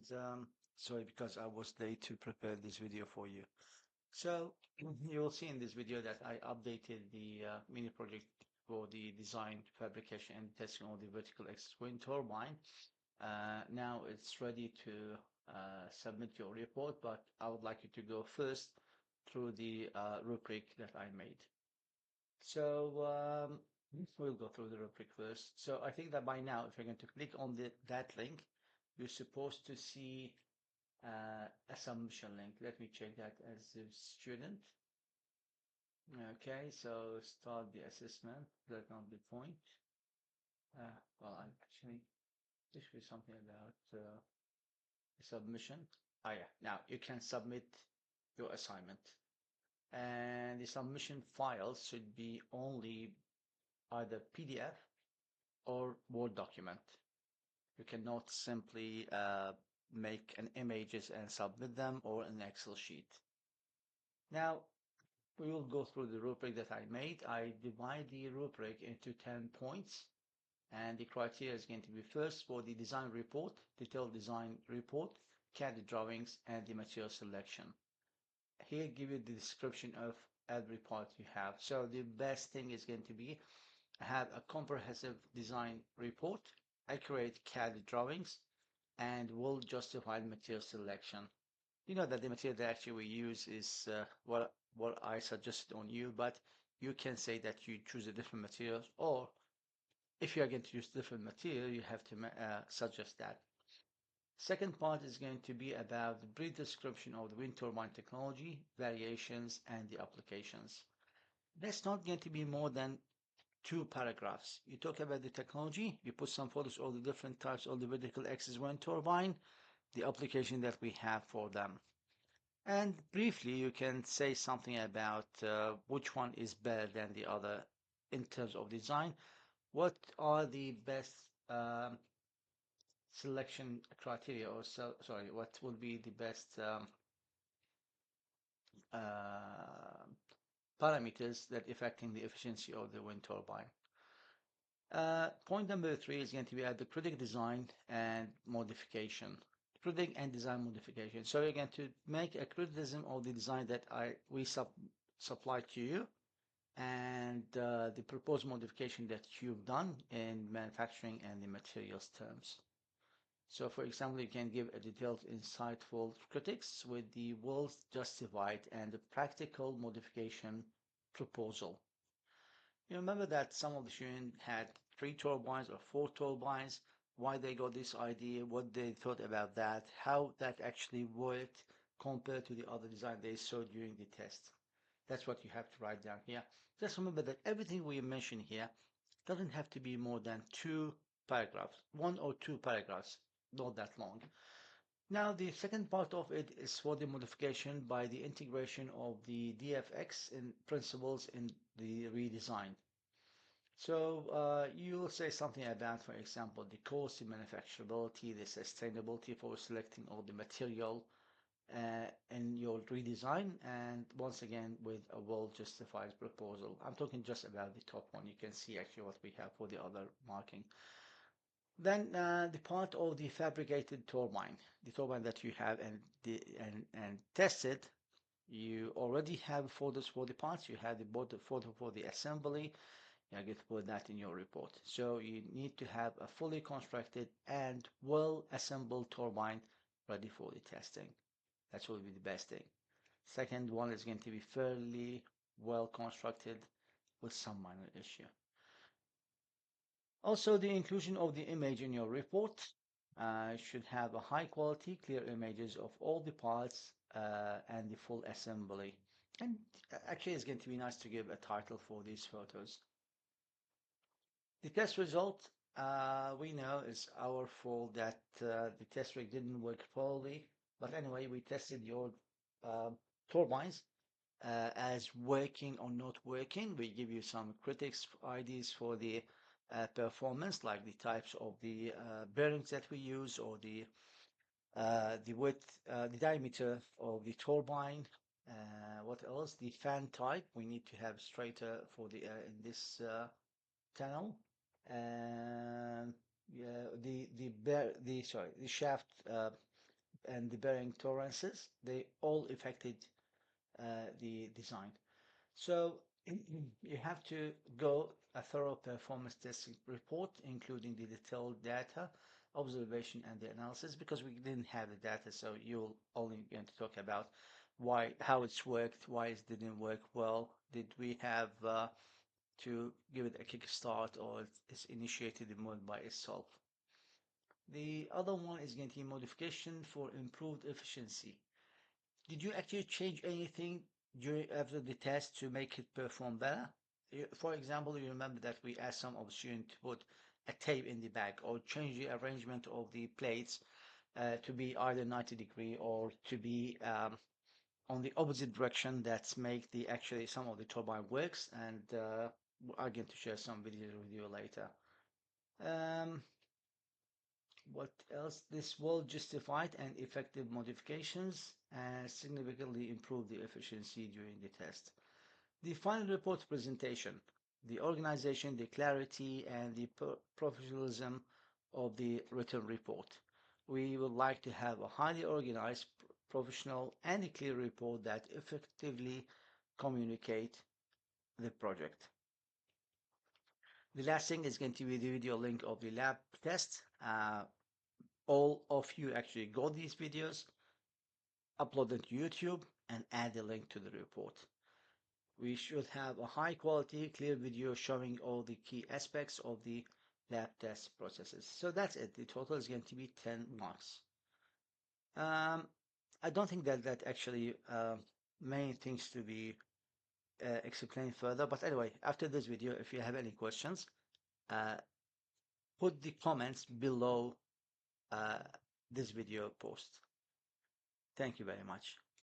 and sorry because I was late to prepare this video for you. So you will see in this video that I updated the mini project for the design, fabrication, and testing of the vertical axis wind turbine. Now it's ready to submit your report, but I would like you to go first through the rubric that I made. So we'll go through the rubric first. So I think that by now, if you're going to click on that link, you're supposed to see a submission link. Let me check that as a student. Okay, so start the assessment. Click on the point. Well, I actually, this should be something about submission. Oh yeah, now you can submit your assignment. And the submission files should be only either PDF or Word document. You cannot simply make an images and submit them or an Excel sheet. Now, we will go through the rubric that I made. I divide the rubric into 10 points, and the criteria is going to be first for the design report, detailed design report, CAD drawings, and the material selection. Here, give you the description of every part you have. So the best thing is going to be have a comprehensive design report, accurate CAD drawings, and well-justified material selection. You know that the material that actually we use is what I suggested on you, but you can say that you choose a different material, or if you are going to use different material, you have to suggest that. Second part is going to be about the brief description of the wind turbine technology, variations, and the applications. That's not going to be more than 2 paragraphs. You talk about the technology, you put some photos of the different types of the vertical axis wind turbine, the application that we have for them. And briefly, you can say something about which one is better than the other in terms of design. What are the best selection criteria, or sorry, what will be the best uh, parameters that affecting the efficiency of the wind turbine? Point number 3 is going to be at the critic design and modification. Critic and design modification. So you're going to make a criticism of the design that we supply to you, and the proposed modification that you've done in manufacturing and the materials terms. So for example, you can give a detailed, insightful critics with the well justified and the practical modification proposal. You remember that some of the students had 3 turbines or 4 turbines, why they got this idea, what they thought about that, how that actually worked compared to the other design they saw during the test. That's what you have to write down here. Just remember that everything we mention here doesn't have to be more than 2 paragraphs, 1 or 2 paragraphs, not that long. Now, the second part of it is for the modification by the integration of the DFX in principles in the redesign. So you'll say something about, for example, the cost, the manufacturability, the sustainability for selecting all the material in your redesign, and once again with a well-justified proposal. I'm talking just about the top one. You can see actually what we have for the other marking. Then the part of the fabricated turbine, the turbine that you have and tested, you already have photos for the parts. You have the photo for the assembly. I get to put that in your report. So you need to have a fully constructed and well assembled turbine ready for the testing. That will be the best thing. Second one is going to be fairly well constructed with some minor issue. Also, the inclusion of the image in your report should have a high quality, clear images of all the parts and the full assembly. And actually, it's going to be nice to give a title for these photos. The test result, we know is our fault that the test rig didn't work fully. But anyway, we tested your turbines as working or not working. We give you some critics ideas for the performance, like the types of the bearings that we use, or the width, the diameter of the turbine. What else? The fan type. We need to have straighter for the in this tunnel. And yeah, the shaft and the bearing tolerances, they all affected the design. So you have to go a thorough performance testing report, including the detailed data, observation, and the analysis, because we didn't have the data. So you're only going to talk about how it's worked, why it didn't work well. Did we have to give it a kickstart, or it's initiated the mode by itself? The other one is going to be modification for improved efficiency. Did you actually change anything after the test to make it perform better? For example, you remember that we asked some of the students to put a tape in the bag or change the arrangement of the plates to be either 90-degree or to be on the opposite direction that make the actually some of the turbine works, and I'm going to share some videos with you later. Um, what else? This well justified and effective modifications and significantly improve the efficiency during the test. The final report presentation, the organization, the clarity, and the professionalism of the written report. We would like to have a highly organized, professional, and a clear report that effectively communicate the project. The last thing is going to be the video link of the lab test. All of you actually got these videos, upload them to YouTube, and add the link to the report. We should have a high quality, clear video showing all the key aspects of the lab test processes. So that's it. The total is going to be 10 marks. I don't think that actually many things to be explained further. But anyway, after this video, if you have any questions, uh, put the comments below this video post. Thank you very much.